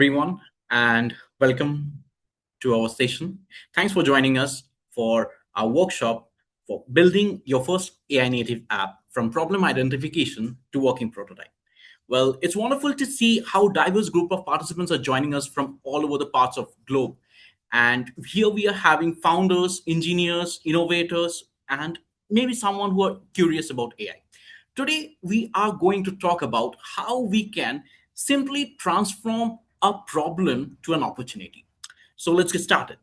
Everyone, and welcome to our session. Thanks for joining us for our workshop for building your first AI native app from problem identification to working prototype. Well, it's wonderful to see how diverse group of participants are joining us from all over the parts of globe. And here we are having founders, engineers, innovators, and maybe someone who are curious about AI. Today, we are going to talk about how we can simply transform a problem to an opportunity. So let's get started.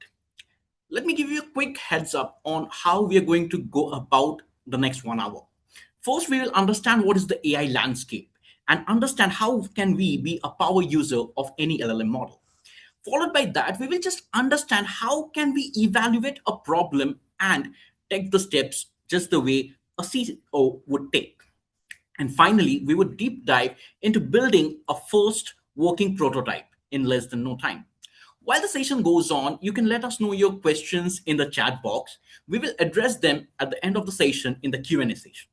Let me give you a quick heads up on how we are going to go about the next 1 hour. First, we will understand what is the AI landscape and understand how can we be a power user of any LLM model. Followed by that, we will just understand how can we evaluate a problem and take the steps just the way a CEO would take. And finally, we would deep dive into building a first working prototype in less than no time. While the session goes on, you can let us know your questions in the chat box. We will address them at the end of the session in the Q&A session.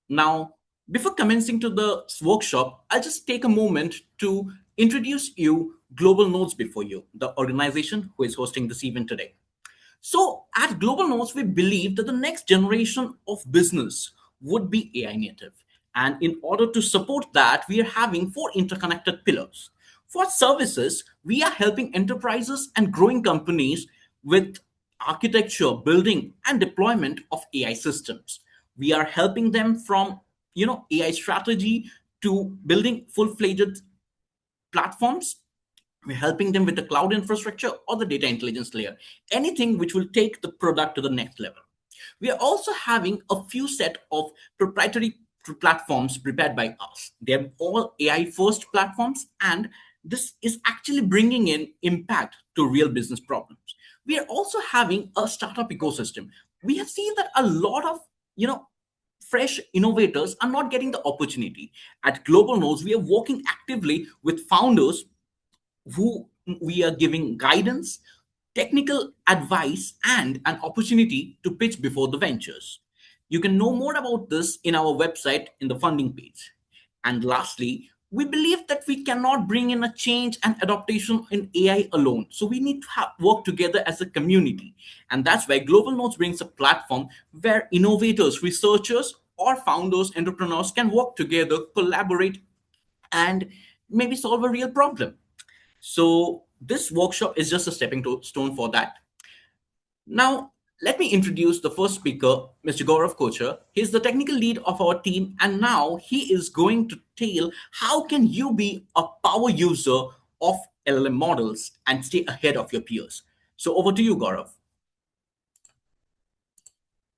Now, before commencing to the workshop, I'll just take a moment to introduce you GlobalNodes before you, the organization who is hosting this event today. So at GlobalNodes, we believe that the next generation of business would be AI native. And in order to support that, we are having four interconnected pillars. For services, we are helping enterprises and growing companies with architecture, building, and deployment of AI systems. We are helping them from AI strategy to building full-fledged platforms. We're helping them with the cloud infrastructure or the data intelligence layer, anything which will take the product to the next level. We are also having a few set of proprietary platforms prepared by us. They're all AI first platforms, and this is actually bringing in impact to real business problems. We are also having a startup ecosystem. We have seen that a lot of fresh innovators are not getting the opportunity. At GlobalNodes, we are working actively with founders who we are giving guidance, technical advice, and an opportunity to pitch before the ventures. You can know more about this in our website in the funding page. And lastly, we believe that we cannot bring in a change and adaptation in AI alone. So we need to work together as a community. And that's why Global Nodes brings a platform where innovators, researchers, or founders, entrepreneurs can work together, collaborate, and maybe solve a real problem. So this workshop is just a stepping stone for that. Now, let me introduce the first speaker, Mr. Gaurav Kochar. He's the technical lead of our team, and now he is going to tell how can you be a power user of LLM models and stay ahead of your peers. So over to you, Gaurav.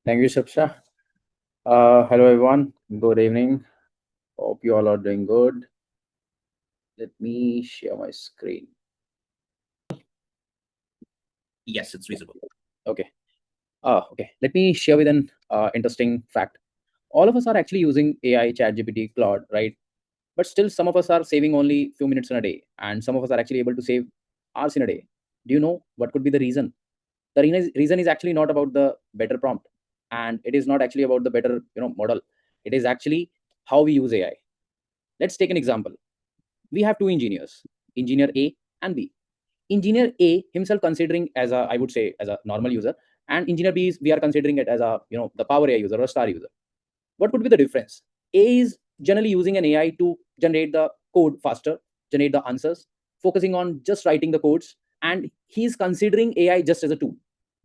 Thank you, Saptashya. Hello, everyone. Good evening. Hope you all are doing good. Let me share my screen. Yes, it's visible. Okay. Okay. Let me share with an interesting fact. All of us are actually using AI, ChatGPT, Claude, right? But still, some of us are saving only few minutes in a day, and some of us are actually able to save hours in a day. Do you know what could be the reason? The reason is actually not about the better prompt, and it is not actually about the better model. It is actually how we use AI. Let's take an example. We have two engineers, engineer A and B. Engineer A himself considering as a, I would say, as a normal user, and engineer B is we are considering it as a the power AI user or a star user. What would be the difference? A is generally using an AI to generate the code faster, generate the answers, focusing on just writing the codes, and he's considering AI just as a tool.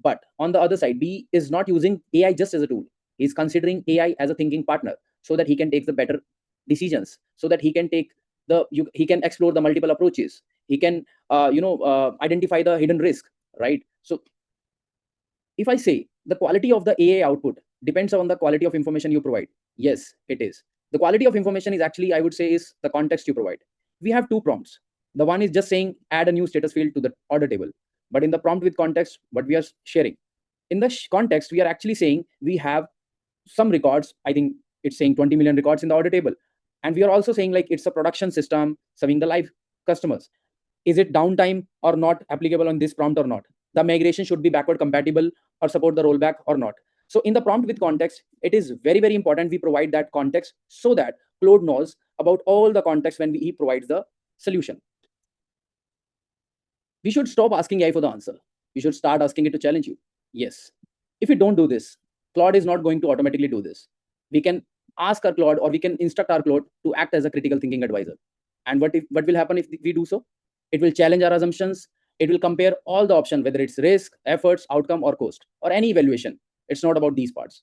But on the other side, B is not using AI just as a tool. He's considering AI as a thinking partner so that he can take the better decisions, so that he can take he can explore the multiple approaches. He can identify the hidden risk, right? So if I say the quality of the AI output depends on the quality of information you provide, yes, it is. The quality of information is actually, I would say, is the context you provide. We have two prompts. The one is just saying add a new status field to the order table. But in the prompt with context, what we are sharing, in the context, we are actually saying we have some records. I think it's saying 20 million records in the order table. And we are also saying like it's a production system serving the live customers. Is it downtime or not applicable on this prompt or not? The migration should be backward compatible or support the rollback or not. So in the prompt with context, it is very, very important we provide that context so that Claude knows about all the context when he provides the solution. We should stop asking AI for the answer. We should start asking it to challenge you. Yes. If we don't do this, Claude is not going to automatically do this. We can ask our Claude, or we can instruct our Claude to act as a critical thinking advisor. And what will happen if we do so? It will challenge our assumptions. It will compare all the options, whether it's risk, efforts, outcome, or cost, or any evaluation. It's not about these parts.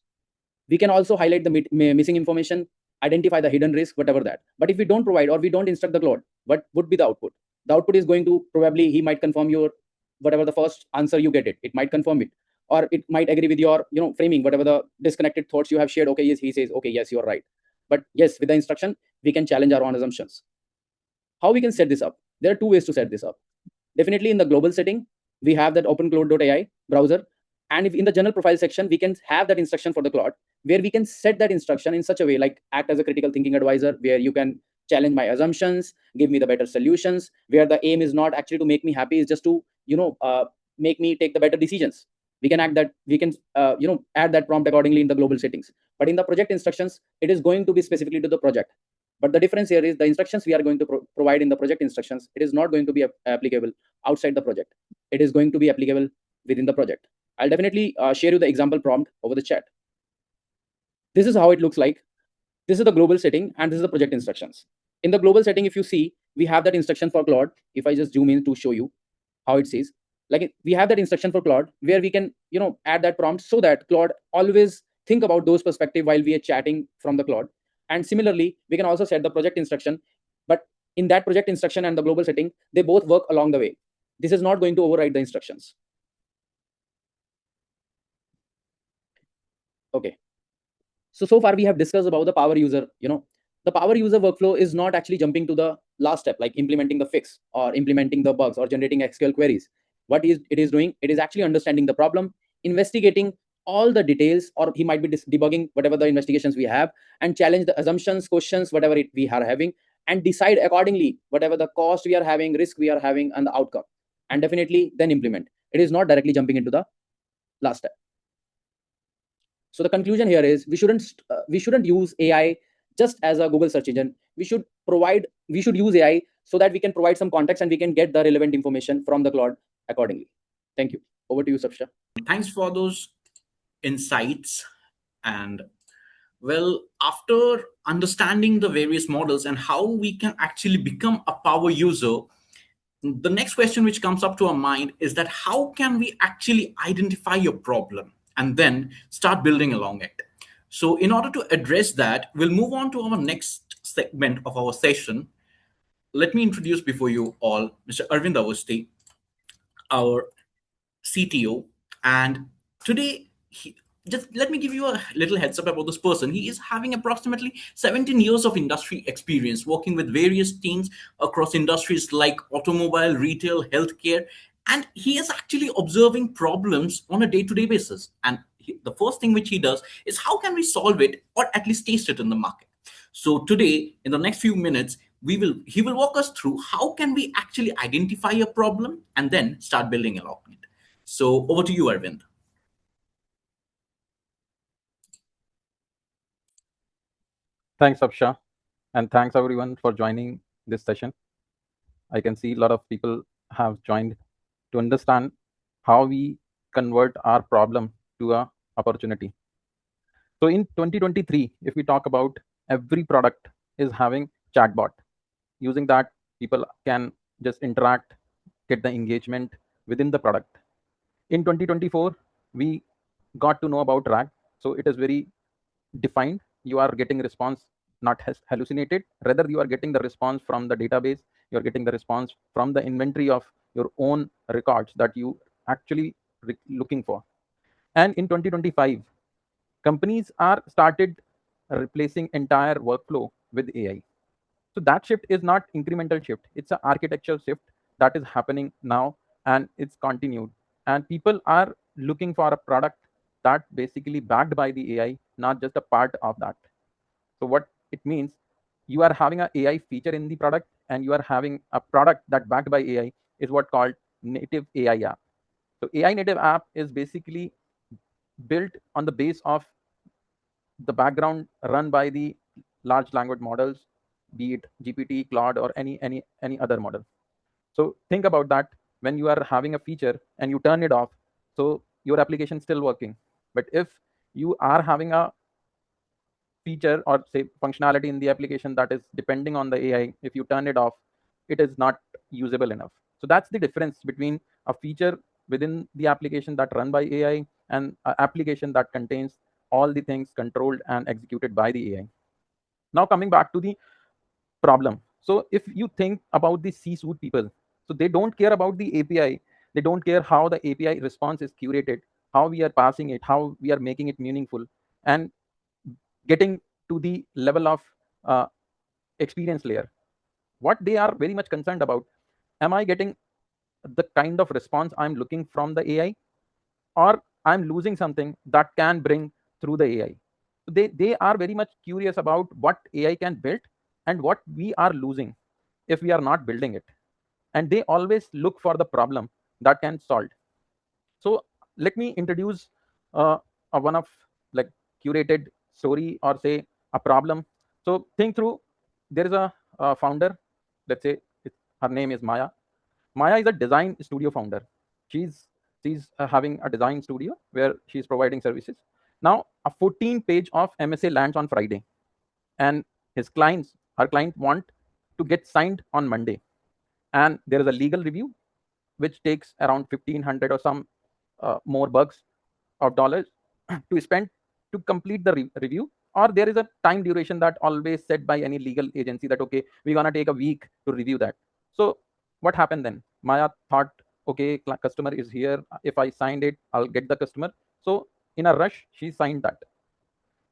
We can also highlight the missing information, identify the hidden risk, whatever that. But if we don't provide, or we don't instruct the Claude, what would be the output? The output is going to, probably he might confirm your whatever the first answer you get, it might confirm it, or it might agree with your framing, whatever the disconnected thoughts you have shared. Okay, yes, he says, okay, yes, you're right. But yes, with the instruction, we can challenge our own assumptions. How we can set this up? There are two ways to set this up. Definitely in the global setting, we have that opencloud.ai browser. And if in the general profile section, we can have that instruction for the Claude, where we can set that instruction in such a way, like act as a critical thinking advisor, where you can challenge my assumptions, give me the better solutions, where the aim is not actually to make me happy, is just to make me take the better decisions. We can act that, we can add that prompt accordingly in the global settings. But in the project instructions, it is going to be specifically to the project. But the difference here is the instructions we are going to provide in the project instructions, it is not going to be applicable outside the project. It is going to be applicable within the project. I'll definitely share you the example prompt over the chat. This is how it looks like. This is the global setting, and this is the project instructions. In the global setting, if you see, we have that instruction for Claude. If I just zoom in to show you how it says, like we have that instruction for Claude, where we can add that prompt, so that Claude always think about those perspective while we are chatting from the Claude. And similarly, we can also set the project instruction, but in that project instruction and the global setting, they both work along the way. This is not going to override the instructions. Okay. So far we have discussed about the power user. The power user workflow is not actually jumping to the last step, like implementing the fix or implementing the bugs or generating SQL queries. What it is doing, it is actually understanding the problem, investigating all the details, or he might be debugging whatever the investigations we have, and challenge the assumptions, questions, whatever we are having, and decide accordingly whatever the cost we are having, risk we are having, and the outcome, and definitely then implement. It is not directly jumping into the last step. So the conclusion here is, we shouldn't use AI just as a Google search engine. We should use AI so that we can provide some context, and we can get the relevant information from the Claude accordingly. Thank you. Over to you, Saptashya. Thanks for those insights. And well, after understanding the various models and how we can actually become a power user, the next question which comes up to our mind is that how can we actually identify your problem and then start building along it? So in order to address that, we'll move on to our next segment of our session. Let me introduce before you all Mr. Arvind Awasthi, our CTO. And today, just let me give you a little heads up about this person. He is having approximately 17 years of industry experience working with various teams across industries like automobile, retail, healthcare. And he is actually observing problems on a day to day basis. And the first thing which he does is how can we solve it or at least taste it in the market? So today, in the next few minutes, he will walk us through how can we actually identify a problem and then start building along it. So over to you, Arvind. Thanks, Saptashya, and thanks everyone for joining this session. I can see a lot of people have joined to understand how we convert our problem to a opportunity. So in 2023, if we talk about, every product is having chatbot. Using that, people can just interact, get the engagement within the product. In 2024, we got to know about RAG. So it is very defined. You are getting response, not hallucinated. Rather, you are getting the response from the database. You're getting the response from the inventory of your own records that you actually looking for. And in 2025, companies are started replacing entire workflow with AI. So that shift is not incremental shift. It's an architectural shift that is happening now, and it's continued. And people are looking for a product that basically backed by the AI, not just a part of that. So what it means, you are having an AI feature in the product, and you are having a product that backed by AI, is what called native AI app. So AI native app is basically built on the base of the background run by the large language models, be it GPT, Claude, or any other model. So think about that when you are having a feature and you turn it off, so your application is still working. But if you are having a feature or say functionality in the application that is depending on the AI, if you turn it off, it is not usable enough. So that's the difference between a feature within the application that run by AI and an application that contains all the things controlled and executed by the AI. Now coming back to the problem. So if you think about the C-suite people, so they don't care about the API. They don't care how the API response is curated, how we are passing it, how we are making it meaningful, and getting to the level of uh, experience layer. What they are very much concerned about: am I getting the kind of response I'm looking from the AI, or I'm losing something that can bring through the AI? They are very much curious about what AI can build and what we are losing if we are not building it. And they always look for the problem that can solve. So let me introduce a one of like curated story, or say a problem. So think through, there is a founder, let's say her name is Maya. Maya is a design studio founder. She's having a design studio where she's providing services. Now a 14-page of MSA lands on Friday, and her client want to get signed on Monday, and there is a legal review which takes around 1500 or some more bucks of dollars to spend to complete the review. Or there is a time duration that always set by any legal agency that okay, we're gonna take a week to review that. So what happened then? Maya thought, okay, customer is here, if I signed it, I'll get the customer. So in a rush she signed that.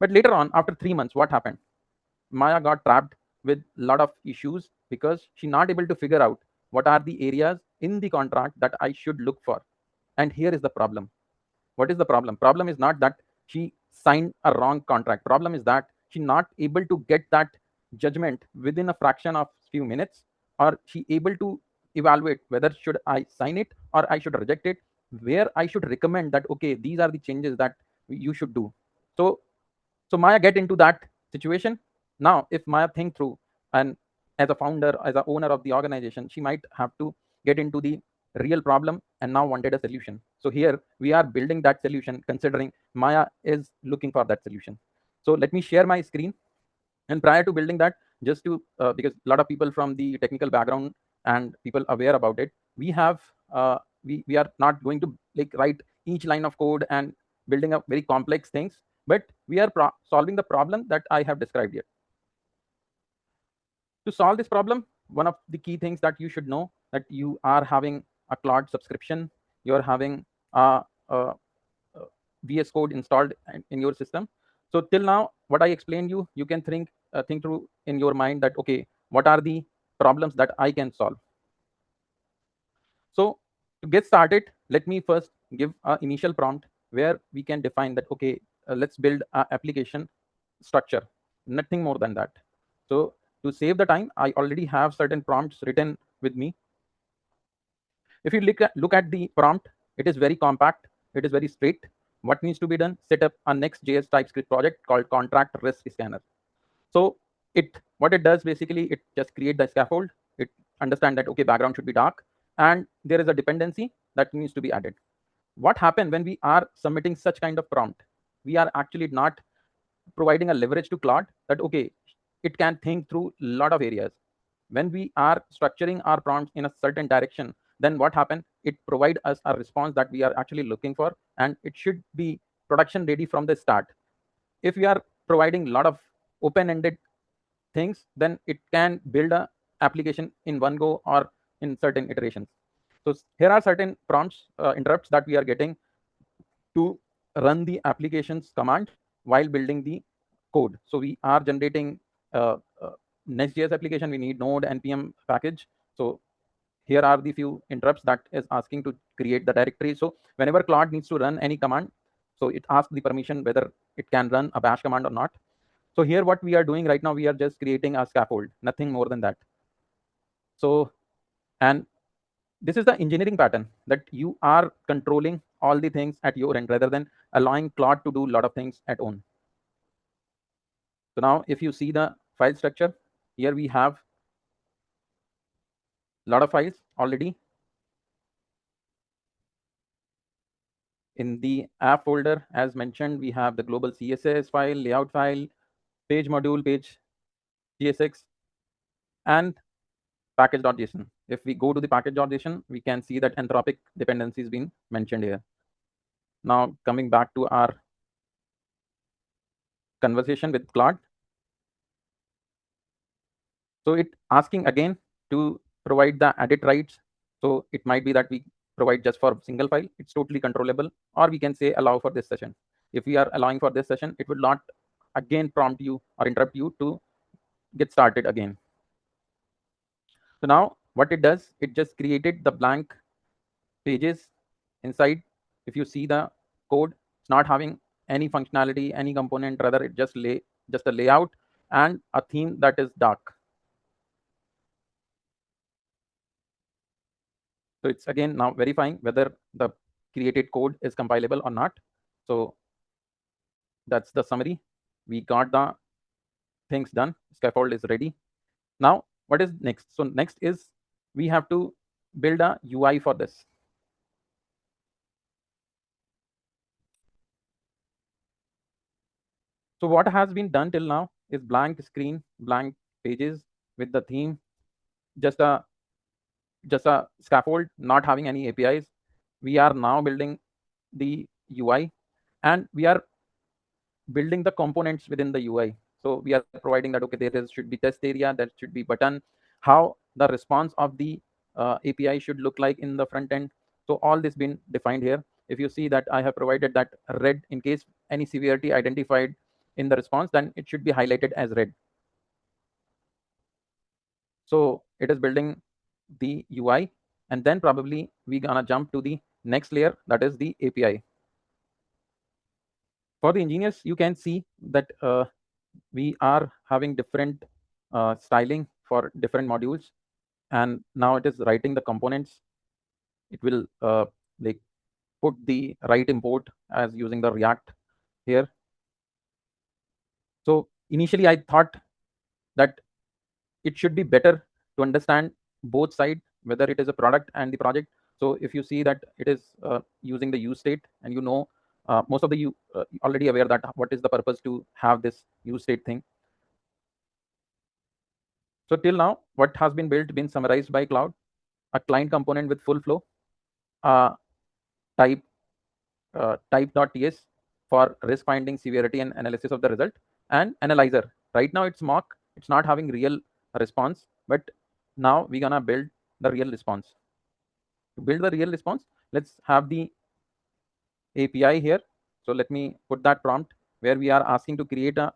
But later on, after 3 months, what happened? Maya got trapped with a lot of issues because she not able to figure out what are the areas in the contract that I should look for. And here is the problem. What is the problem? Problem is not that she signed a wrong contract. Problem is that she not able to get that judgment within a fraction of few minutes, or she able to evaluate whether should I sign it or I should reject it, where I should recommend that okay, these are the changes that you should do. So so Maya get into that situation. Now if Maya think through, and as a founder, as a owner of the organization, she might have to get into the real problem and now wanted a solution. So here we are building that solution considering Maya is looking for that solution. So let me share my screen. And prior to building that, just to because a lot of people from the technical background and people aware about it, we have we are not going to like write each line of code and building up very complex things, but we are solving the problem that I have described here. To solve this problem, one of the key things that you should know, that you are having a Claude subscription, you are having a VS Code installed in your system. So till now, what I explained you can think through in your mind that okay, what are the problems that I can solve. So to get started, let me first give an initial prompt where we can define that okay, let's build an application structure, nothing more than that. So to save the time, I already have certain prompts written with me. If you look at the prompt, it is very compact, it is very straight. What needs to be done? Set up a Next.js TypeScript project called contract risk scanner. So what it does basically, it just create the scaffold. It understand that okay, background should be dark, and there is a dependency that needs to be added. What happen when we are submitting such kind of prompt? We are actually not providing a leverage to Claude that okay, it can think through a lot of areas. When we are structuring our prompts in a certain direction, then what happen? It provide us a response that we are actually looking for, and it should be production ready from the start. If we are providing a lot of open-ended things, then it can build a application in one go or in certain iterations. So here are certain prompts, interrupts that we are getting to run the applications command while building the code. So we are generating Next.js application. We need node npm package. So here are the few interrupts that is asking to create the directory. So whenever Claude needs to run any command, so it asks the permission whether it can run a bash command or not. So here what we are doing right now, we are just creating a scaffold, nothing more than that. So, and this is the engineering pattern, that you are controlling all the things at your end rather than allowing Claude to do a lot of things at own. So now if you see the file structure. Here we have a lot of files already. In the app folder, as mentioned, we have the global CSS file, layout file, page module, page GSX, and package.json. If we go to the package.json, we can see that Anthropic dependency is being mentioned here. Now coming back to our conversation with Claude. So it asking again to provide the edit rights. So it might be that we provide just for single file. It's totally controllable, or we can say allow for this session. If we are allowing for this session, it will not again prompt you or interrupt you to get started again. So now what it does, it just created the blank pages inside. If you see the code, it's not having any functionality, any component, rather it just a layout and a theme that is dark. So it's again now verifying whether the created code is compilable or not. So that's the summary. We got the things done. Scaffold is ready. Now what is next? So next is we have to build a UI for this. So what has been done till now is blank screen, blank pages with the theme, just a scaffold, not having any APIs. We are now building the UI, and we are building the components within the UI. So we are providing that, okay, should be test area, that should be button, how the response of the API should look like in the front end. So all this been defined here. If you see that I have provided that red, in case any severity identified in the response, then it should be highlighted as red. So it is building the UI, and then probably we're gonna jump to the next layer, that is the API. For the engineers, you can see that we are having different styling for different modules, and now it is writing the components. It will like put the right import as using the React here. So initially I thought that it should be better to understand both sides, whether it is a product and the project. So if you see that it is using the use state, and you know most of the you already aware that what is the purpose to have this use state thing. So till now, what has been built, been summarized by Cloud: a client component with full flow, type type.ts for risk finding, severity, and analysis of the result, and analyzer. Right now it's mock, it's not having real response, but now we're gonna build the real response. To build the real response, let's have the API here. So let me put that prompt where we are asking to create a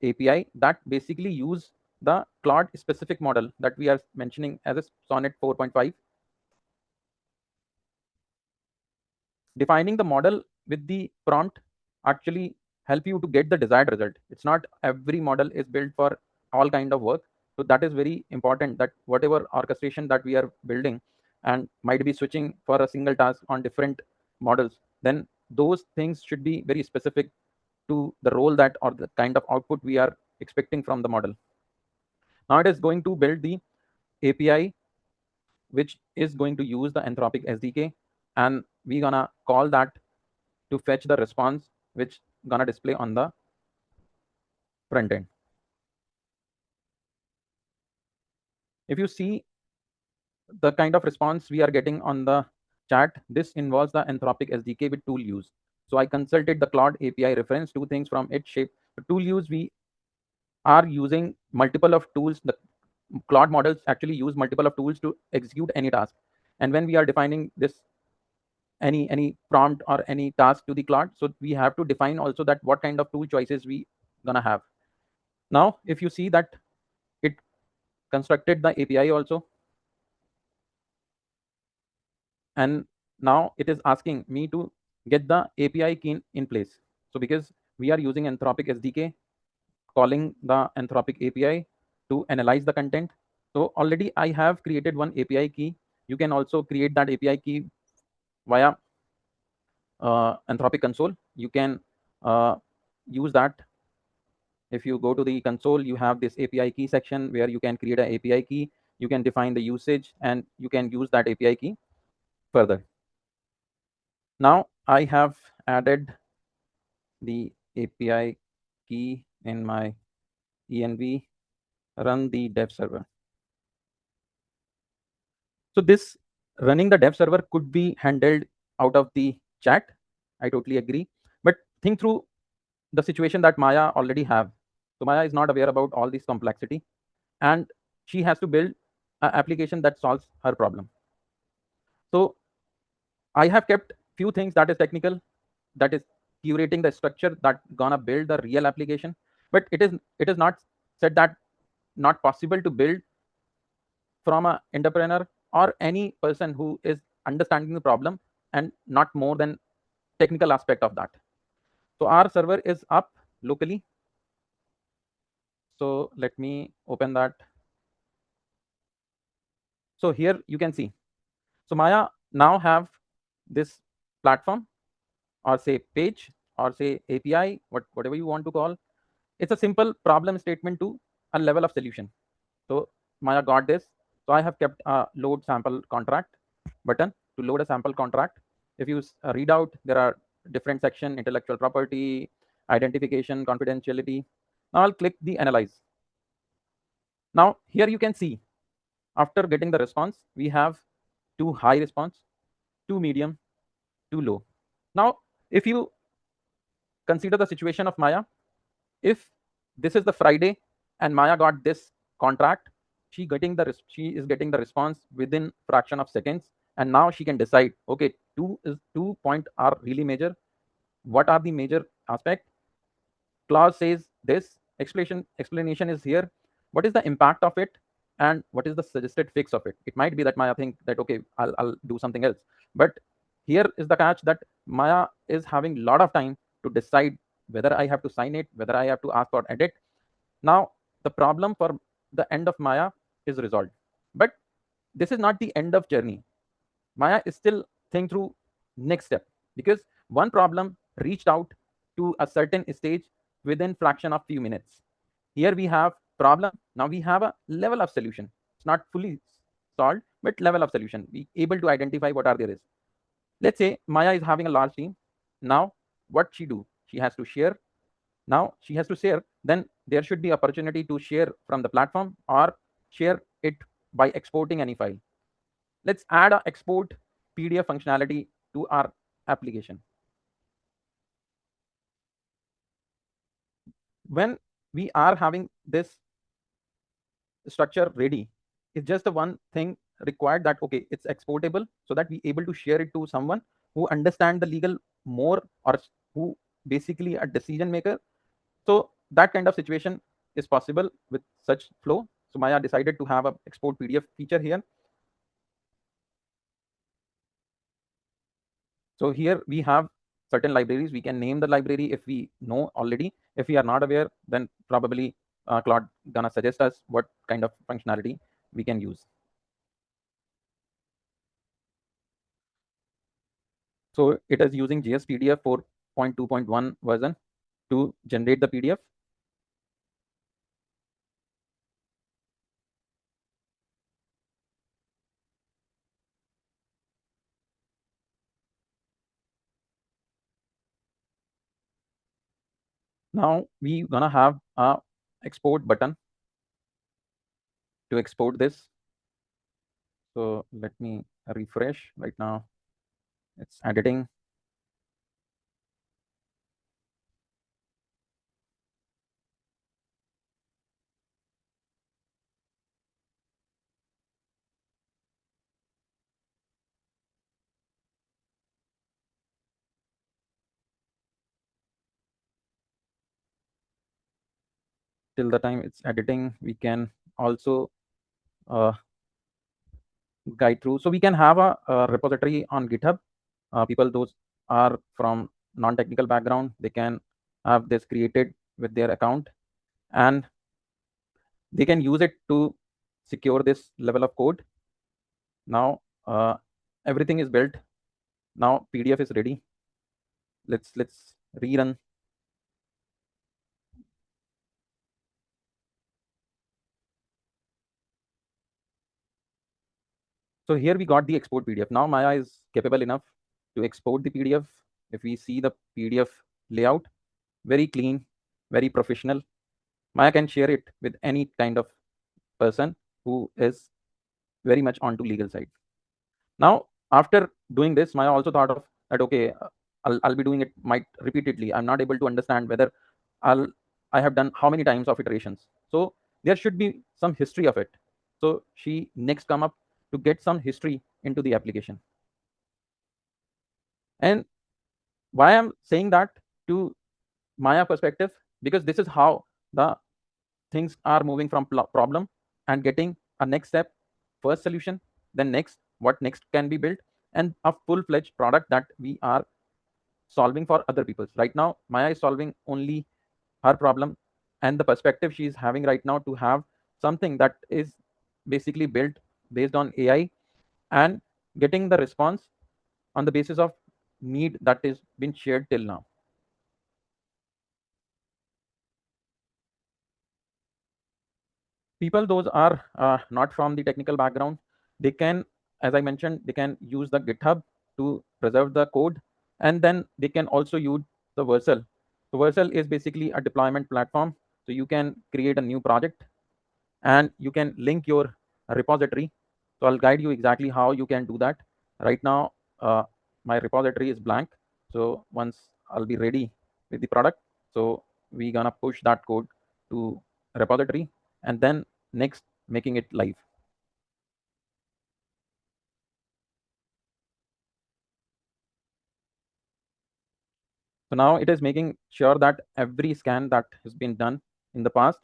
API that basically use the Claude specific model that we are mentioning as a Sonnet 4.5. Defining the model with the prompt actually help you to get the desired result. It's not every model is built for all kind of work. So that is very important, that whatever orchestration that we are building and might be switching for a single task on different models, then those things should be very specific to the role that or the kind of output we are expecting from the model. Now it is going to build the API which is going to use the Anthropic SDK, and we're gonna call that to fetch the response which gonna display on the front end. If you see the kind of response we are getting on the chat, this involves the Anthropic SDK with tool use. So I consulted the Claude API reference, two things from its shape. The tool use, we are using multiple of tools. The Claude models actually use multiple of tools to execute any task. And when we are defining this any prompt or any task to the Claude, so we have to define also that what kind of tool choices we gonna have. Now if you see that it constructed the API also, and now it is asking me to get the API key in place. So because we are using Anthropic SDK, calling the Anthropic API to analyze the content. So already I have created one API key. You can also create that API key via Anthropic console. You can use that If you go to the console, you have this API key section where you can create an API key, you can define the usage, and you can use that API key further. Now I have added the API key in my env run the dev server. So this running the dev server could be handled out of the chat. I totally agree. But think through the situation that Maya already have. So Maya is not aware about all this complexity, and she has to build an application that solves her problem. So I have kept few things that is technical, that is curating the structure that gonna build the real application. But it is not said that not possible to build from a entrepreneur or any person who is understanding the problem and not more than technical aspect of that. So our server is up locally. So let me open that. So here you can see. So Maya now have this platform, or say page, or say API, whatever you want to call. It's a simple problem statement to a level of solution. So Maya got this. So I have kept a load sample contract button to load a sample contract. If you read out, there are different section: intellectual property, identification, confidentiality. Now I'll click the analyze. Now here you can see, after getting the response, we have two high response, two medium, two low. Now if you consider the situation of Maya, if this is the Friday and Maya got this contract, she is getting the response within fraction of seconds, and now she can decide, okay, 2 point are really major. What are the major aspect? Clause says this, explanation is here. What is the impact of it, and what is the suggested fix of it? It might be that Maya think that, okay, I'll do something else, but here is the catch, that Maya is having a lot of time to decide whether I have to sign it, whether I have to ask for edit. Now the problem for the end of Maya is resolved, but this is not the end of journey. Maya is still think through next step, because one problem reached out to a certain stage within fraction of few minutes. Here we have problem, now we have a level of solution. It's not fully solved, but level of solution. We able to identify what are there is. Let's say Maya is having a large team. Now what she do? She has to share. Now she has to share. Then there should be opportunity to share from the platform or share it by exporting any file. Let's add a export PDF functionality to our application. When we are having this structure ready, it's just the one thing required, that okay, it's exportable, so that we able to share it to someone who understand the legal more, or who basically a decision maker. So that kind of situation is possible with such flow. So Maya decided to have a export PDF feature here. So here we have certain libraries. We can name the library if we know already. If we are not aware, then probably Claude gonna suggest us what kind of functionality we can use. So it is using JSPDF 4.2.1 version to generate the PDF. Now we gonna have a export button to export this. So let me refresh right now. It's editing. Till the time it's editing, we can also guide through. So we can have a repository on GitHub. People those are from non-technical background, they can have this created with their account, and they can use it to secure this level of code. Now everything is built. Now PDF is ready. Let's rerun. So here we got the export PDF. Now Maya is capable enough to export the PDF. If we see the PDF layout, very clean, very professional. Maya can share it with any kind of person who is very much onto legal side. Now after doing this, Maya also thought of that, okay, I'll be doing it might repeatedly. I'm not able to understand whether I'll I have done how many times of iterations. So there should be some history of it. So she next come up to get some history into the application. And why I'm saying that to Maya perspective, because this is how the things are moving from problem and getting a next step, first solution, then next, what next can be built, and a full-fledged product that we are solving for other people. Right now, Maya is solving only her problem, and the perspective she is having right now to have something that is basically built based on AI and getting the response on the basis of need that is been shared till now. People those are not from the technical background, they can, as I mentioned, they can use the GitHub to preserve the code, and then they can also use the Vercel. So Vercel is basically a deployment platform, so you can create a new project and you can link your repository. So I'll guide you exactly how you can do that. Right now my repository is blank, so once I'll be ready with the product, so we're gonna push that code to repository and then next making it live. So now it is making sure that every scan that has been done in the past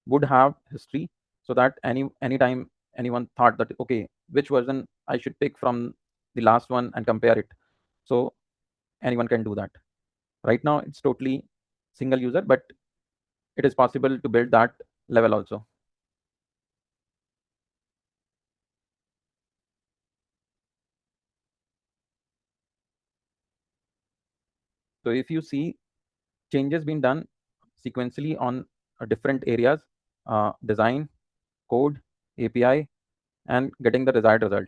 would have history, so that anytime anyone thought that, okay, which version I should pick from the last one and compare it, so anyone can do that. Right now it's totally single user, but it is possible to build that level also. So if you see, changes being done sequentially on different areas, design, code, API, and getting the desired result.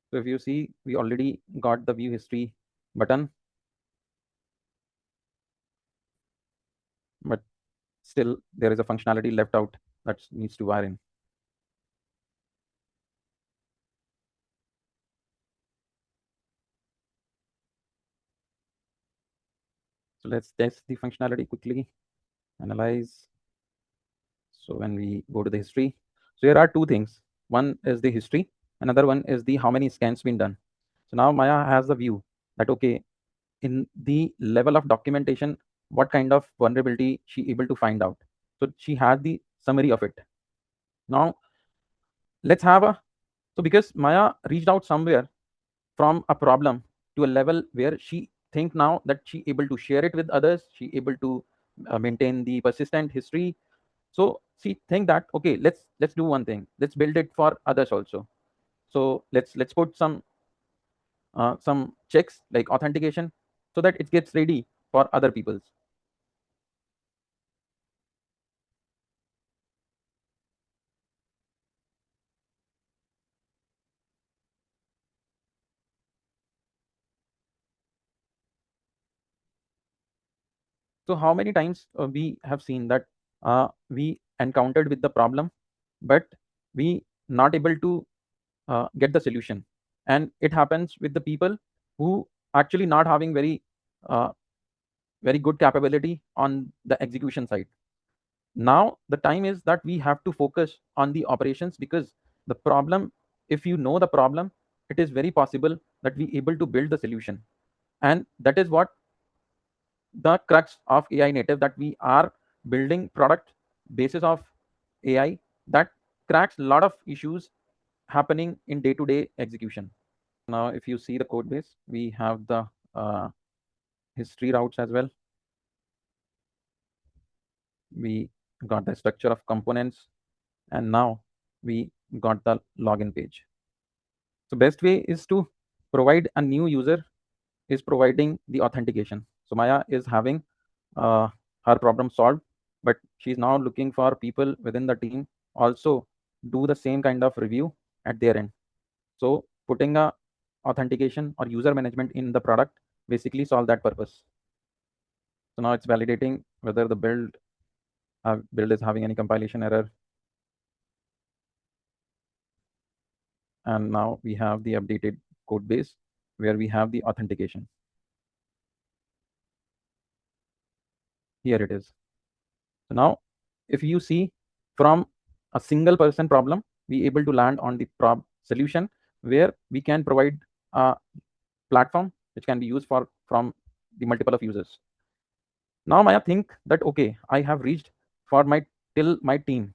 So if you see, we already got the view history button, but still there is a functionality left out that needs to wire in. So let's test the functionality quickly, analyze. So when we go to the history, so here are two things. One is the history, another one is the how many scans been done. So now Maya has the view that, okay, in the level of documentation, what kind of vulnerability she able to find out. So she has the summary of it. Now let's have a, so because Maya reached out somewhere from a problem to a level where she think now that she able to share it with others, she able to maintain the persistent history. So she think that, okay, let's do one thing, let's build it for others also. So let's put some checks like authentication so that it gets ready for other people's. So how many times we have seen that we encountered with the problem, but we not able to get the solution, and it happens with the people who actually not having uh, very good capability on the execution side. Now the time is that we have to focus on the operations, because the problem, if you know the problem, it is very possible that we able to build the solution. And that is what the crux of AI native, that we are building product basis of AI that cracks a lot of issues happening in day-to-day execution. Now, if you see the code base, we have the history routes as well. We got the structure of components, and now we got the login page. So best way is to provide a new user is providing the authentication. So Maya is having her problem solved, but she's now looking for people within the team also do the same kind of review at their end. So putting a authentication or user management in the product basically solve that purpose. So now it's validating whether the build is having any compilation error. And now we have the updated code base where we have the authentication. Here it is. So now if you see from a single person problem, we able to land on the solution where we can provide a platform which can be used for from the multiple of users. Now Maya think that, okay, I have reached for my team.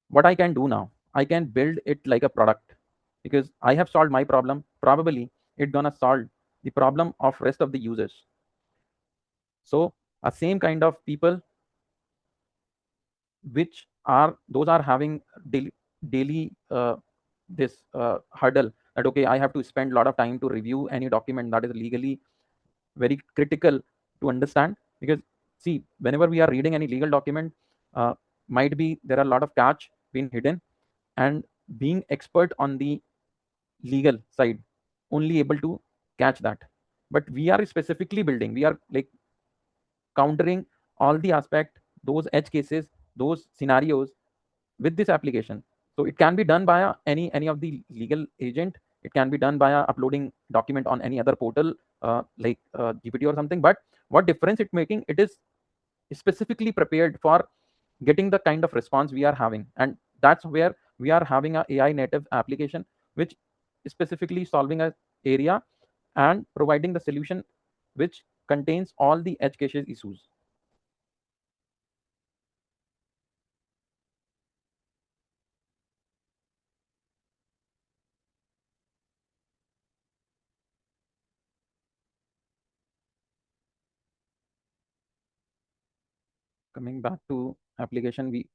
What I can do now, I can build it like a product because I have solved my problem. Probably it gonna solve the problem of rest of the users. So a same kind of people which are those are having daily this hurdle that, okay, I have to spend a lot of time to review any document that is legally very critical to understand. Because see, whenever we are reading any legal document, might be there are a lot of catch being hidden, and being expert on the legal side only able to catch that. But we are specifically building, we are like countering all the aspect, those edge cases, those scenarios with this application. So it can be done by any of the legal agent. It can be done by uploading document on any other portal like GPT or something. But what difference it making, it is specifically prepared for getting the kind of response we are having. And that's where we are having a AI native application which specifically solving a area and providing the solution which contains all the edge cases issues. Coming back to application, we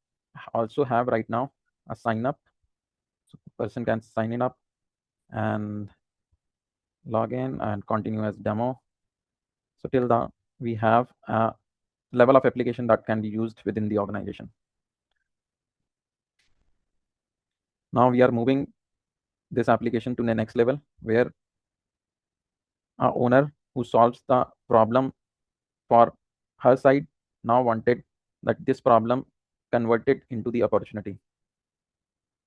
also have right now a sign up. So person can sign in up and log in and continue as demo. So till the we have a level of application that can be used within the organization. Now we are moving this application to the next level where a owner who solves the problem for her side now wanted that this problem converted into the opportunity.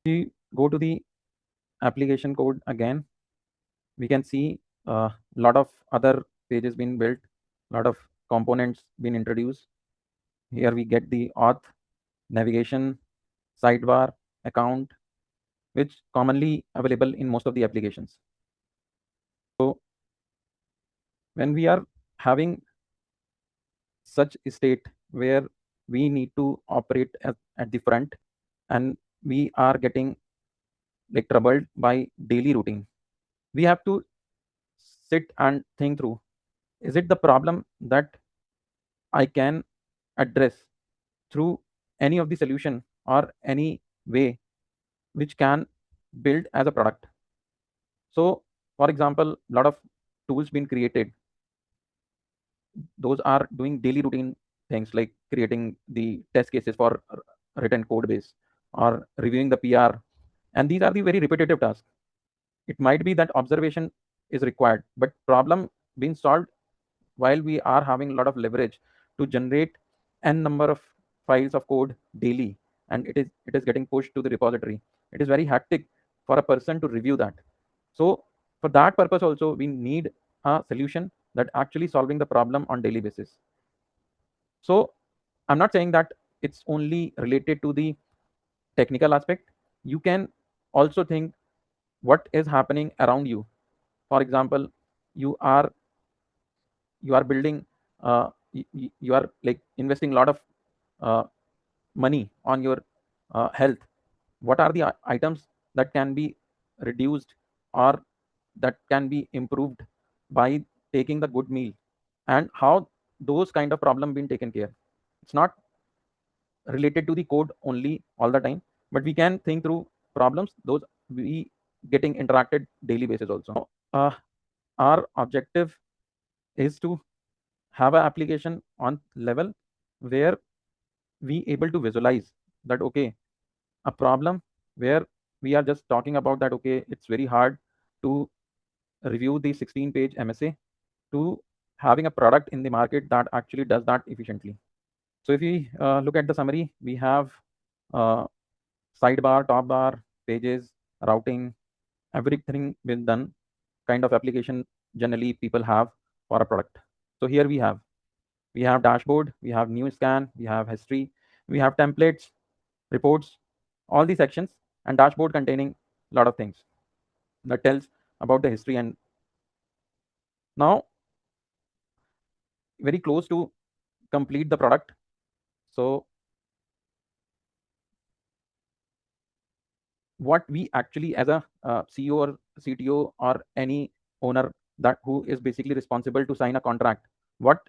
We go to the application code again. We can see a lot of other pages being built, a lot of components being introduced. Here we get the auth, navigation, sidebar, account, which commonly available in most of the applications. So when we are having such a state where we need to operate at the front and we are getting like troubled by daily routine, we have to sit and think through, is it the problem that I can address through any of the solution or any way which can build as a product. So for example, a lot of tools been created, those are doing daily routine things like creating the test cases for written code base or reviewing the PR, and these are the very repetitive tasks. It might be that observation is required, but problem being solved while we are having a lot of leverage to generate n number of files of code daily, and it is getting pushed to the repository. It is very hectic for a person to review that. So for that purpose also we need a solution that actually solving the problem on daily basis. So I'm not saying that it's only related to the technical aspect. You can also think what is happening around you. For example, you are building you are like investing a lot of uh, money on your health. What are the items that can be reduced or that can be improved by taking the good meal, and how those kind of problem been taken care. It's not related to the code only all the time, but we can think through problems those we getting interacted daily basis also. Our objective is to have an application on level where we able to visualize that okay, a problem where we are just talking about that okay, it's very hard to review the 16-page MSA, to having a product in the market that actually does that efficiently. So if we look at the summary, we have uh, sidebar, top bar, pages, routing, everything been done, kind of application generally people have for a product. So here we have dashboard, we have new scan, we have history, we have templates, reports, all these sections, and dashboard containing a lot of things that tells about the history. And now very close to complete the product. So what we actually as a CEO or CTO or any owner that who is basically responsible to sign a contract, what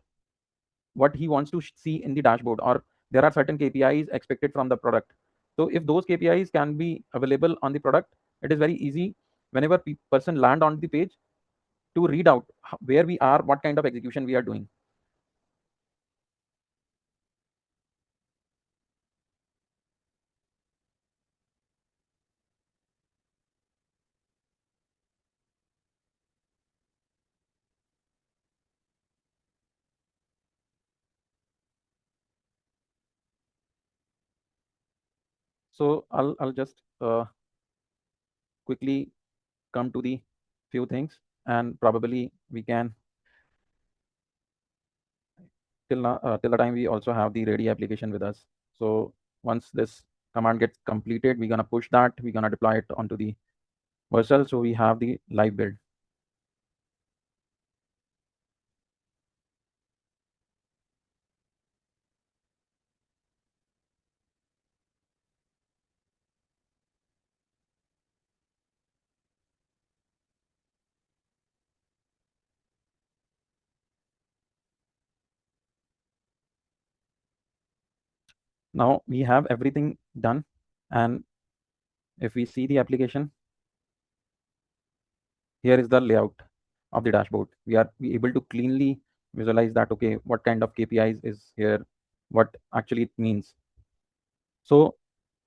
he wants to see in the dashboard, or there are certain KPIs expected from the product. So if those KPIs can be available on the product, it is very easy whenever person land on the page to read out where we are, what kind of execution we are doing. So I'll just quickly come to the few things, and probably we can till the time we also have the ready application with us. So once this command gets completed, we're gonna push that, we're gonna deploy it onto the Vercel, so we have the live build. Now we have everything done, and if we see the application, here is the layout of the dashboard. We are able to cleanly visualize that okay, what kind of KPIs is here, what actually it means. So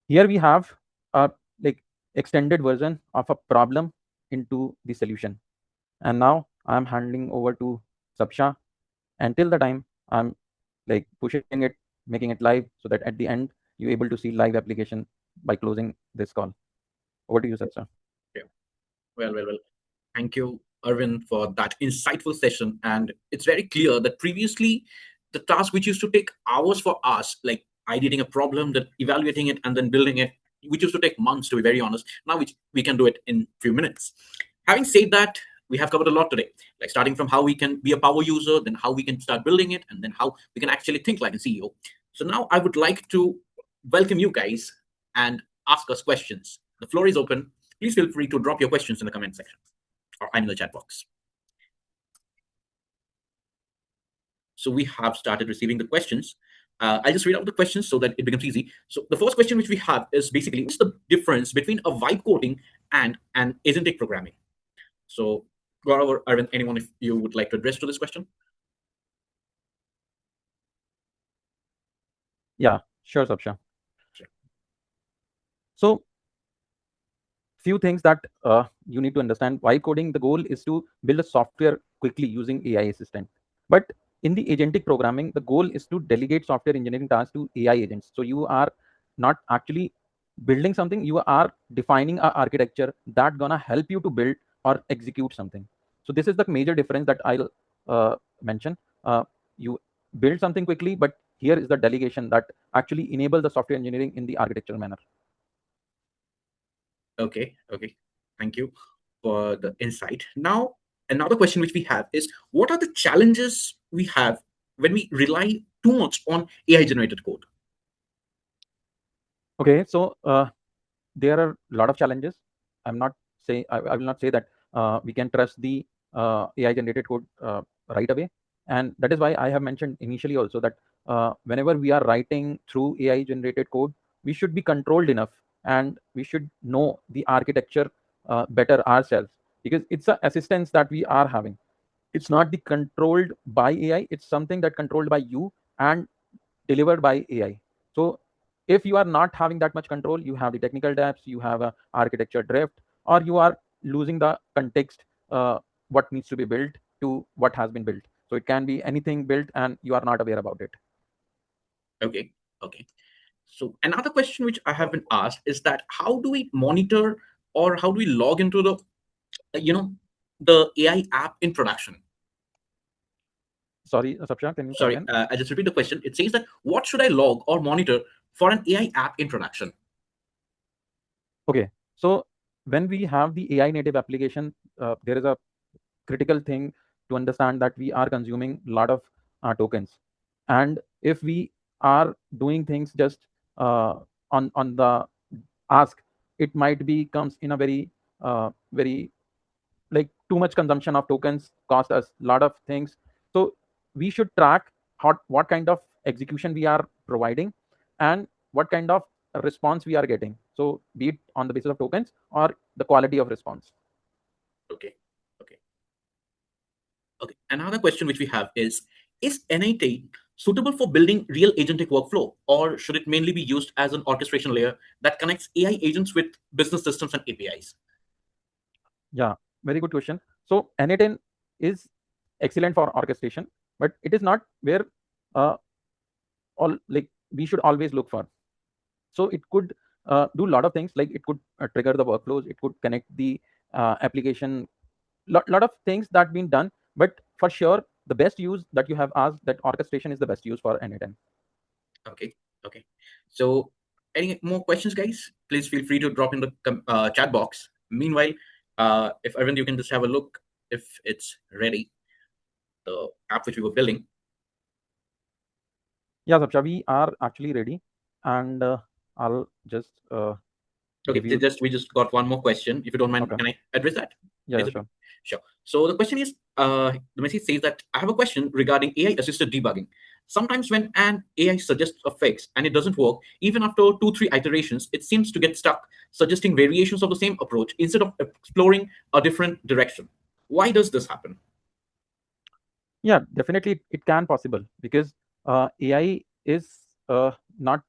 here we have a like extended version of a problem into the solution. And now I'm handing over to Sapsha until the time I'm like pushing it, making it live, so that at the end you're able to see live application by closing this call. Over to you, Sapsha. Yeah. Well. Thank you, Arvind, for that insightful session. And it's very clear that previously, the task which used to take hours for us, like ideating a problem, that evaluating it, and then building it, which used to take months, to be very honest, now we can do it in few minutes. Having said that, we have covered a lot today, like starting from how we can be a power user, then how we can start building it, and then how we can actually think like a CEO. So now I would like to welcome you guys and ask us questions. The floor is open. Please feel free to drop your questions in the comment section or in the chat box. So we have started receiving the questions. I'll just read out the questions so that it becomes easy. So the first question which we have is basically, what's the difference between a vibe coding and an agentic programming? So Gaurav or Arvind, anyone if you would like to address to this question? Yeah, sure, Sapsha. Sure. So few things that you need to understand. Vibe coding, the goal is to build a software quickly using AI assistant. But in the agentic programming, the goal is to delegate software engineering tasks to AI agents. So you are not actually building something, you are defining an architecture that gonna help you to build or execute something. So this is the major difference that I'll mention. You build something quickly, but here is the delegation that actually enable the software engineering in the architectural manner. Okay. Thank you for the insight. Now, another question which we have is, what are the challenges we have when we rely too much on AI generated code? Okay, so there are a lot of challenges. I will not say that we can trust the AI generated code right away. And that is why I have mentioned initially also that whenever we are writing through AI generated code, we should be controlled enough and we should know the architecture better ourselves, because it's a assistance that we are having. It's not the controlled by AI, it's something that controlled by you and delivered by AI. So if you are not having that much control, you have the technical depths, you have a architecture drift, or you are losing the context, what needs to be built to what has been built. So it can be anything built and you are not aware about it. Okay. Okay. So another question which I have been asked is that how do we monitor or how do we log into the you know the AI app in production? Sorry, Sapsha, can you come Sorry, again? I just repeat the question. It says that what should I log or monitor for an AI app in production? Okay, so when we have the AI native application, there is a critical thing to understand that we are consuming a lot of tokens, and if we are doing things just on the ask, it might be comes in a very like too much consumption of tokens cost us a lot of things. So we should track what kind of execution we are providing and what kind of response we are getting, so be it on the basis of tokens or the quality of response. Okay. Okay. Okay. Another question which we have is NAT suitable for building real agentic workflow, or should it mainly be used as an orchestration layer that connects AI agents with business systems and APIs? Yeah, very good question. So N8N is excellent for orchestration, but it is not where all like we should always look for. So it could do a lot of things, like it could trigger the workflows, it could connect the application, lot of things that been done. But for sure, the best use that you have asked, that orchestration is the best use for N8N. Okay. Okay. So, any more questions, guys? Please feel free to drop in the chat box. Meanwhile, if Arvind, you can just have a look if it's ready, the app which we were building. Yeah, Sapsha, we are actually ready, and I'll just Okay, give you. we just got one more question. If you don't mind, Okay. can I address that? Yeah, Is yeah, it sure. sure? So the question is, the message says that I have a question regarding AI-assisted debugging. Sometimes when an AI suggests a fix and it doesn't work, even after 2, 3 iterations, it seems to get stuck, suggesting variations of the same approach instead of exploring a different direction. Why does this happen? Yeah, definitely it can possible, because AI is not,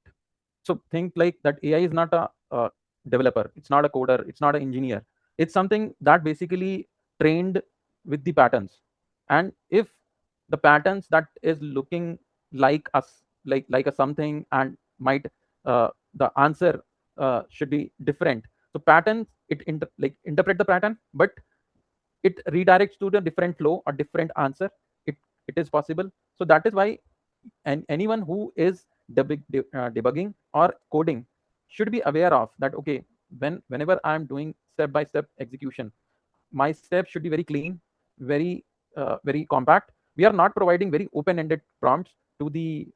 so think like that AI is not a developer, it's not a coder, it's not an engineer. It's something that basically trained with the patterns. And if the patterns that is looking like us, like a something, and might the answer should be different. So patterns, like interpret the pattern, but it redirects to the different flow or different answer. It is possible. So that is why, and anyone who is debugging or coding should be aware of that. Okay, whenever I'm doing step by step execution, my steps should be very clean, very compact. We are not providing very open ended prompts to the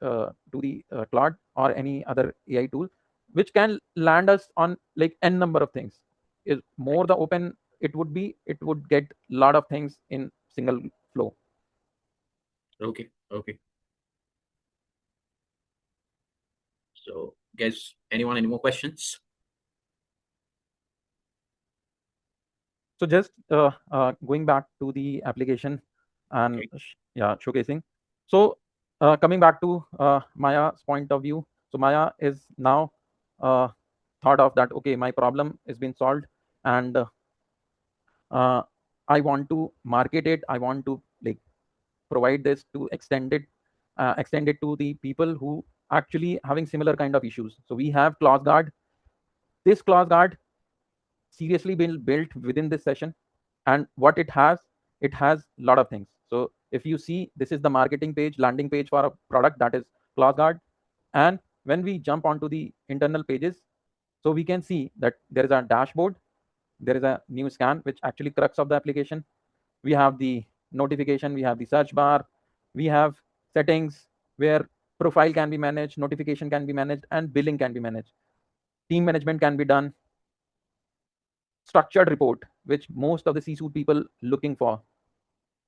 Claude or any other AI tool, which can land us on like n number of things. Is more the open it would be, it would get a lot of things in single flow. Okay. Okay. So, guys, anyone, any more questions? So just going back to the application and Okay. yeah, showcasing. So coming back to Maya's point of view. So Maya is now uh, thought of that, okay, my problem has been solved, and uh, I want to market it, I want to like provide this to extend it to the people who actually having similar kind of issues. So we have clause guard. This clause guard seriously been built within this session, and what it has a lot of things. So if you see, this is the marketing page, landing page for a product, that is clause guard. And when we jump onto the internal pages, so we can see that there is a dashboard, there is a new scan, which actually crux of the application. We have the notification, we have the search bar, we have settings where profile can be managed, notification can be managed, and billing can be managed. Team management can be done. structured report, which most of the C-suite people looking for,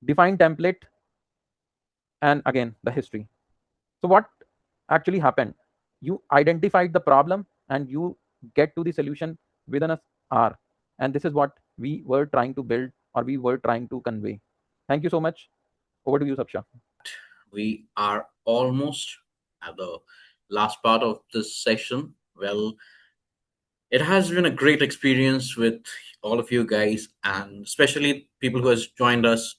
defined template, and again the history. So what actually happened? You identified the problem and you get to the solution within an hour. And this is what we were trying to build, or we were trying to convey. Thank you so much. Over to you, Sapsha. We are almost at the last part of this session. Well, it has been a great experience with all of you guys, and especially people who has joined us.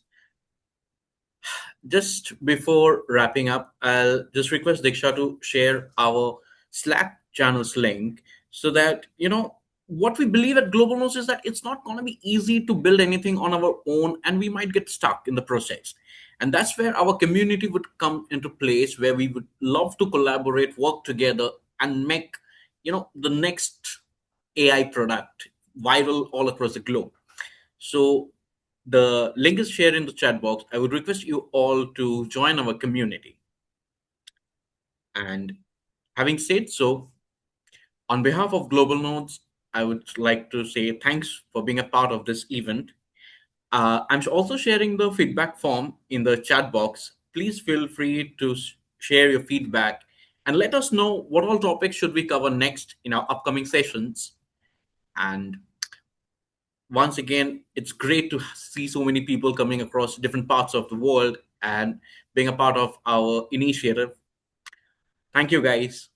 Just before wrapping up, I'll just request Diksha to share our Slack channels link so that, what we believe at Global Notes is that it's not going to be easy to build anything on our own and we might get stuck in the process. And that's where our community would come into place, where we would love to collaborate, work together, and make, the next AI product viral all across the globe. So the link is shared in the chat box. I would request you all to join our community. And having said so, on behalf of Global Nodes, I would like to say thanks for being a part of this event. I'm also sharing the feedback form in the chat box. Please feel free to share your feedback and let us know what all topics should we cover next in our upcoming sessions. And once again, it's great to see so many people coming across different parts of the world and being a part of our initiative. Thank you, guys.